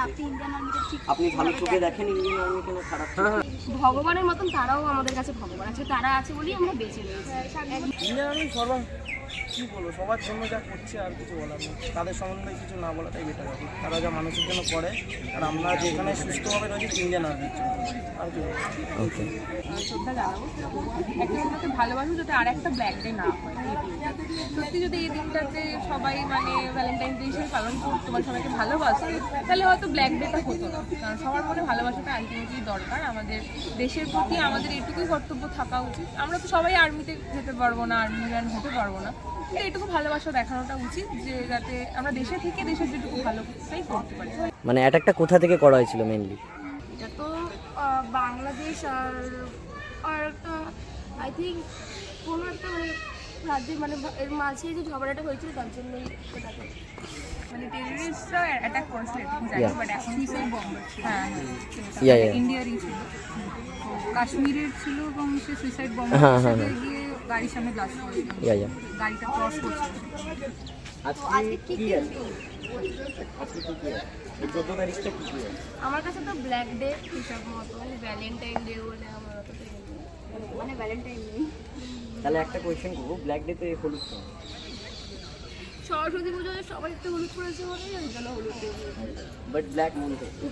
আপনি ইন্ডিয়ান আর্মিকে ঠিক আপনি ভালো চোখে দেখেন ইন্ডিয়ান আর্মি কেন খারাপ? ভগবানের মতন তারাও আমাদের কাছে ভগবান আছে, তারা আছে বলেই আমরা বেঁচে রয়েছি। ইন্ডিয়ান আর্মি কী বলবো, সবার জন্য যা করছে আর কিছু বলার নেই। তাদের সম্বন্ধে কিছু না বলাটাই বেটার হবে। তারা যা মানুষের জন্য করে, আর আমরা যেখানে সুস্থভাবে রয়েছি ইন্ডিয়ান আর্মির জন্য, আর কি বলবো। ওকে, শ্রদ্ধা জানাবো একে অন্যকে ভালোবাসো, যাতে আর একটা ব্ল্যাক ডে না হয় এই দিনটা। সত্যি যদি এই দিনটাতে সবাই মানে ভ্যালেন্টাইন ডে হিসেবে পালন করতো বা সবাইকে ভালোবাসে, তাহলে হয়তো ব্ল্যাক ডেটা হতো না। কারণ সবার মনে ভালোবাসাটা আলটিমেটলি দরকার। আমাদের দেশের প্রতি আমাদের এটুকুই কর্তব্য থাকা উচিত। আমরা তো সবাই আর্মিতে যেতে পারবো না, আর্মি ম্যান হতে পারবো না, কিন্তু এটুকু ভালোবাসা দেখানোটা উচিত যে যাতে আমরা দেশে থেকে দেশের যেটুকু ভালোটাই করতে পারি। মানে অ্যাটাকটা কোথা থেকে করা হয়েছিল মেইনলি? এটা তো বাংলাদেশ আর একটা আই থিঙ্ক কোনো একটা রাজ্যে মানে এর মাঝে যে ঝগড়াটা হয়েছিল তার জন্যই ওটাকে মানে টেররিস্টরা অ্যাটাক করেছিল এটুকু জানি, বাট এখন সুইসাইড বম্বার ছিল। হ্যাঁ ইন্ডিয়ারই ছিল, কাশ্মীরের ছিল এবং সে সুইসাইড বম্বার হিসেবে গিয়ে গাড়ির সামনে ব্লাস্ট করেছিল, গাড়িটা ক্রস করছিল। আমার কাছে তো ব্ল্যাক ডে হিসাব মতো ভ্যালেন্টাইন ডে বলে আমার অত মানে ভ্যালেন্টাইন নেই। তাহলে একটা কোয়েশ্চেন করবো, ব্ল্যাক ডে তে হলুদ কেন? সরস্বতী পুজোয় সবাই একটু হলুদ করেছে বলে ওই জন্য হলুদ ডে। বাট ব্ল্যাক মন থেকে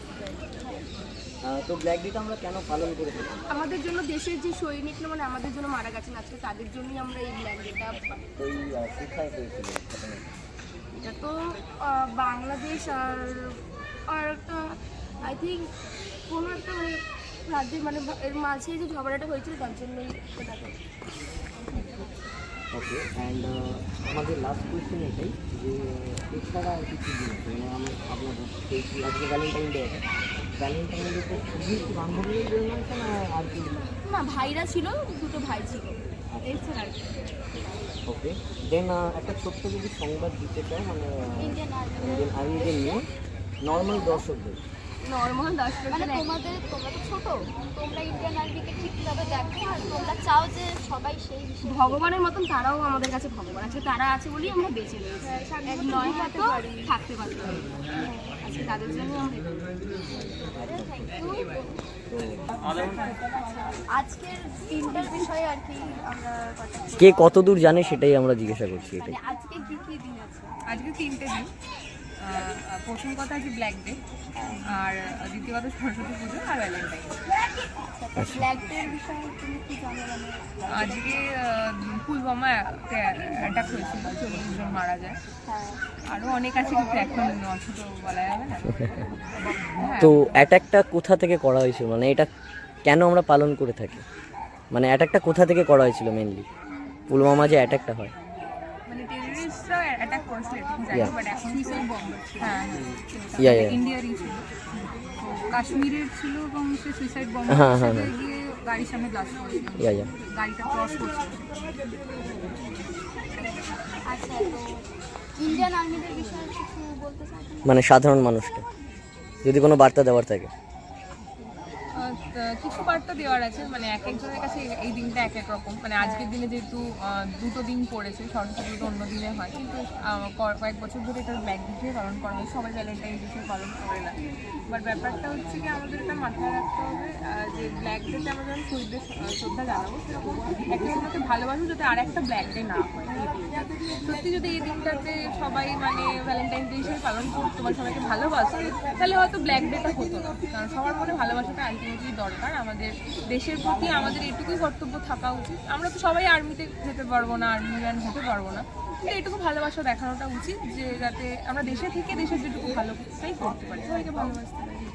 তো ব্ল্যাক ডেটা আমরা কেন পালন করে থাকি? আমাদের জন্য দেশের যে সৈনিকরা মানে আমাদের জন্য মারা গেছেন আজকে, তাদের জন্যই আমরা এই ব্ল্যাক ডেটা। তো এই কোথায় হয়েছিল ঘটনা? এটা তো বাংলাদেশ আর একটা আই থিঙ্ক কোনো একটা রাজ্যে মানে এর মাঝে যে ঝগড়াটা হয়েছিল তার জন্যই ওটাকে। ওকে, অ্যান্ড আমাদের লাস্ট কোয়েশ্চেন এটাই যে এছাড়া আর কিছু দিন আছে মানে আপনার আজকে ভ্যালেন্টাইন ডে আছে, ভ্যালেন্টাইন ডেতে শুধু কি বান্ধবীদের জন্য আছে না আর কি? না, ভাইরা ছিল, দুটো ভাই ছিল, এছাড়া আর কি। ওকে, দেন একটা ছোট্ট যদি সংবাদ দিতে চাই মানে ইন্ডিয়ান আর্মিদের নিয়ে নর্মাল দর্শকদের। নর্মাল দর্শক মানে তোমরা তো ছোট, তোমরা ইন্ডিয়ান আর্মিকে ঠিকভাবে দেখো আর তোমরা চাও যে সবাই সেই হিসেবে ভগবানের মতন তারাও আমাদের কাছে ভগবান আছে, তারা আছে বলেই আমরা বেঁচে রয়েছি। এক নয় হয়তো থাকতে পারতাম, আজকে তাদের জন্য আজকের দিনটার বিষয়ে আর কি আমরা কথা বলবো। কে কত দূর জানে সেটাই আমরা জিজ্ঞাসা করছি এটাই। মানে আজকে কি কি দিন আছে? আজকে 3টে দিন। প্রথম কথা আছে ব্ল্যাক ডে, আর দ্বিতীয় কথা সরস্বতী পুজো আর ভ্যালেন্টাইন। ব্ল্যাক ডে এর বিষয়ে তুমি কি জানো? মানে আজকে পুলওয়ামা অ্যাটাক হয়েছিল, 40 জন মারা যায়। আরও অনেক আছে কিন্তু এখন ছোট বলা যাবে না। তো অ্যাটাকটা কোথা থেকে করা হয়েছিল, মানে এটা কেন আমরা পালন করে থাকি, মানে অ্যাটাকটা কোথা থেকে করা হয়েছিল মেইনলি? পুলওয়ামা যে অ্যাটাকটা হয় মানে টেররিস্টরা অ্যাটাক করেছিল এটুকু জানি, বাট এখন সুইসাইড বম্বার ছিল। ইন্ডিয়ারই ছিল, কাশ্মীরের ছিল এবং সে সুইসাইড বম্বার হিসেবে গিয়ে গাড়ির সামনে ব্লাস্ট করেছিল, গাড়িটা ক্রস করছিল। আচ্ছা, তো ইন্ডিয়ান আর্মিদের বিষয়ে কিছু বলতে চাও? মানে সাধারণ মানুষকে যদি কোনো বার্তা দেওয়ার থাকে? কিছু বার্তা দেওয়ার আছে, মানে এক একজনের কাছে এই দিনটা এক এক রকম। মানে আজকের দিনে যেহেতু দুটো দিন পড়েছে, সরস্বতী পুজো অন্য দিনে হয়, কিন্তু কয়েক বছর ধরে এটা ব্ল্যাক ডে হিসেবে পালন করা হয়, সবাই ভ্যালেন্টাইন ডে হিসেবে পালন করে না। বাট ব্যাপারটা হচ্ছে কি আমাদের এটা মাথায় রাখতে হবে যে ব্ল্যাক ডেতে আমরা যখন শহীদদের শ্রদ্ধা জানাবো, সেরকম একে অন্যকে ভালোবাসো, যাতে আর একটা ব্ল্যাক ডে না হয় এই দিনটাতে। সত্যি যদি এই দিনটাতে সবাই মানে ভ্যালেন্টাইন ডে হিসেবে পালন করতো বা সবাইকে ভালোবাসে, তাহলে হয়তো ব্ল্যাক ডেটা হতো না। কারণ সবার মনে ভালোবাসাটা আলটিমেটলি দরকার। আমাদের দেশের প্রতি আমাদের এটুকুই কর্তব্য থাকা উচিত। আমরা তো সবাই আর্মিতে যেতে পারবো না, আর্মি ম্যান হতে পারবো না, কিন্তু এটুকু ভালোবাসা দেখানোটা উচিত যে যাতে আমরা দেশে থেকে দেশের যেটুকু ভালোটাই করতে পারি, সবাইকে ভালোবাসতে পারি।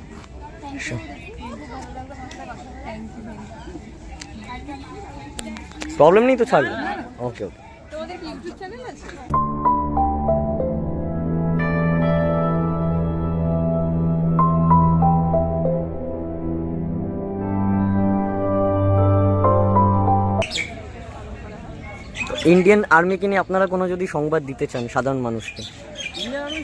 প্রবলেম নেই তো, ছাড়বে। ওকে ওকে। তোমাদের কি ইউটিউব চ্যানেল আছে? ইন্ডিয়ান আর্মিকে নিয়ে আপনারা কোনো যদি সংবাদ দিতে চান সাধারণ মানুষকে? ইন্ডিয়ান আর্মি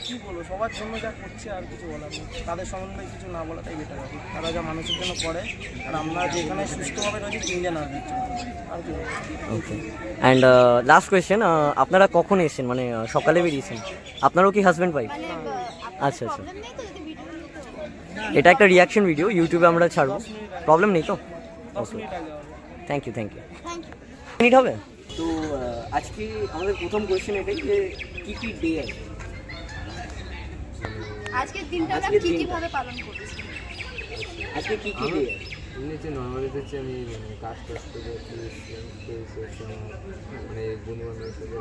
কী বলবো, সবার জন্য যা করছে আর কিছু বলার নেই। তাদের সম্বন্ধে কিছু না বলাটাই বেটার হবে। তারা যা মানুষের জন্য করে, আর আমরা যেখানে সুস্থভাবে রয়েছি ইন্ডিয়ান আর্মির জন্য, আর কি বলবো। ওকে, অ্যান্ড লাস্ট কোয়েশ্চেন, আপনারা কখন এসেছেন, মানে সকালে বেরিয়েছেন? আপনারও কি হাজব্যান্ড ওয়াইফ? মানে আচ্ছা আচ্ছা, প্রবলেম নেই তো যদি ভিডিও নিতে এটা একটা রিয়াকশন ভিডিও, ইউটিউবে আমরা ছাড়বো, প্রবলেম নেই তো? 10 মিনিট আগে হবে। Thank you. Thank you. Minute হবে? তো আজকে আমাদের প্রথম কোয়েশ্চেন এটাই যে কী কী ডে আছে? আজকের দিনটা আমরা আজকের কি দিনটা। কিভাবে পালন করছি? আজকে কী কী ডে আছে? এমনি যে নর্মালি হচ্ছে আমি মানে কাজ টাজ করে একটু এসেছি মানে বন্ধু বান্ধবের সাথে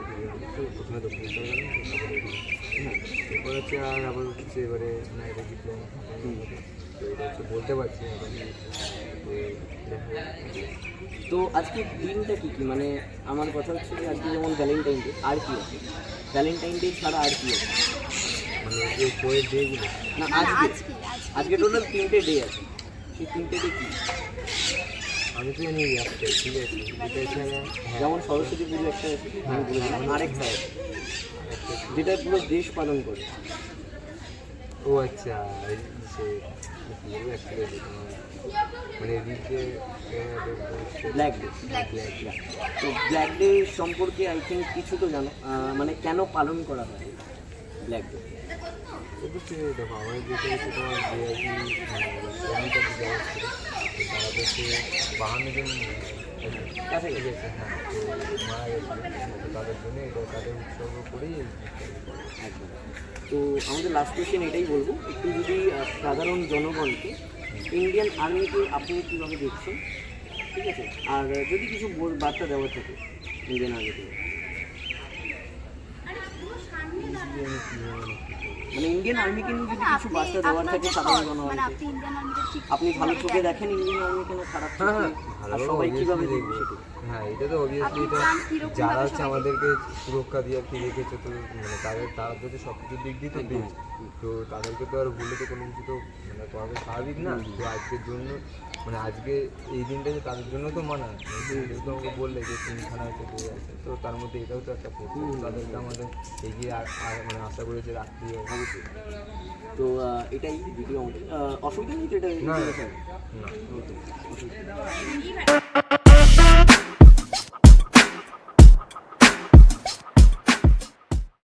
একটু প্রথমে দক্ষিণেশ্বর গেলাম, এরপর হচ্ছে আর আবার হচ্ছে এবারে নাইটে ডিপ্লোমা, তো এটা হচ্ছে বলতে পারছি না এখন। তো দেখা যাক। তো আজকের দিনটা কী কী, মানে আমার কথা হচ্ছে যে আজকে যেমন ভ্যালেন্টাইন ডে, আর কি আছে? ভ্যালেন্টাইন ডে ছাড়া আর কি আছে? মানে যে বইয়ের ডেগুলো না না, আজকে আজকে আজকে টোটাল 3টে ডে আছে, সেই 3টে ডে কী? আমি তো জানি একটা ঠিক আছে, এটা ছাড়া যেমন সরস্বতী পুজো একটা আছে, আমি বলেছিলাম, আরেকটা আছে যেটা পুরো দেশ পালন করে। ও আচ্ছা সে অ্যাকচুয়ালি মানে রিচে ব্ল্যাক ডে। তো ব্ল্যাক ডে সম্পর্কে আই থিঙ্ক কিছু তো জানো, মানে কেন পালন করা হয় ব্ল্যাক ডে? হচ্ছে দেখো আমাদের যেটা হচ্ছে তোমার যে আর কি শ্রমিকরা যে যাওয়া ছিল তারা হচ্ছে 52 জন কাছাকাছি। ঠিক আছে, হ্যাঁ, তো মারা গেছিলো, তো তাদের জন্য এটা তাদের উৎসর্গ করেই এই জিনিসটা করা। একদম। তো আমাদের লাস্ট কোয়েশ্চেন এটাই বলবো, একটু যদি সাধারণ জনগণকে ইন্ডিয়ান আর্মিকে আপনি কীভাবে দেখছেন, ঠিক আছে, আর যদি কিছু বার্তা দেওয়া থাকে ইন্ডিয়ান আর্মিকে, মানে ইন্ডিয়ান আর্মিকে নিয়ে যদি কিছু বার্তা দেওয়ার থাকে সাধারণ মানে জনগণকে, আপনি ইন্ডিয়ান আর্মিকে ঠিক আপনি ভালো চোখে দেখেন ইন্ডিয়ান আর্মিকে না খারাপ হ্যাঁ চোখে, হ্যাঁ আর ভালো সবাই কীভাবে obviously দেখবে দেখবো। সেটা? হ্যাঁ এটা তো অবভিয়াসলি এটা চান কিরকম যারা ভাবে হচ্ছে সবাইকে আমাদেরকে সুরক্ষা দিয়ে আর কি রেখেছে, তো মানে তারা যদি সব কিছুর দিক দিয়ে তো বেশ, তো তাদেরকে তো আর ভুলে তো কোনো কিছু তো মানে করা তো স্বাভাবিক না। তো আজকের জন্য মানে আজকে এই দিনটা যে তাদের জন্য তো মানা, যেহেতু আমাকে বললে যে 3খানা আছে 2 আছে, তো তার মধ্যে এটাও তো একটা প্রশ্ন, তাদেরকে আমাদের এগিয়ে মানে আশা করেছে রাখতেই হবে। অবশ্যই। তো এটাই ভিডিও আমাদের, অসুবিধা নেই তো এটা? না, Okay, না। অসুবিধা নেই।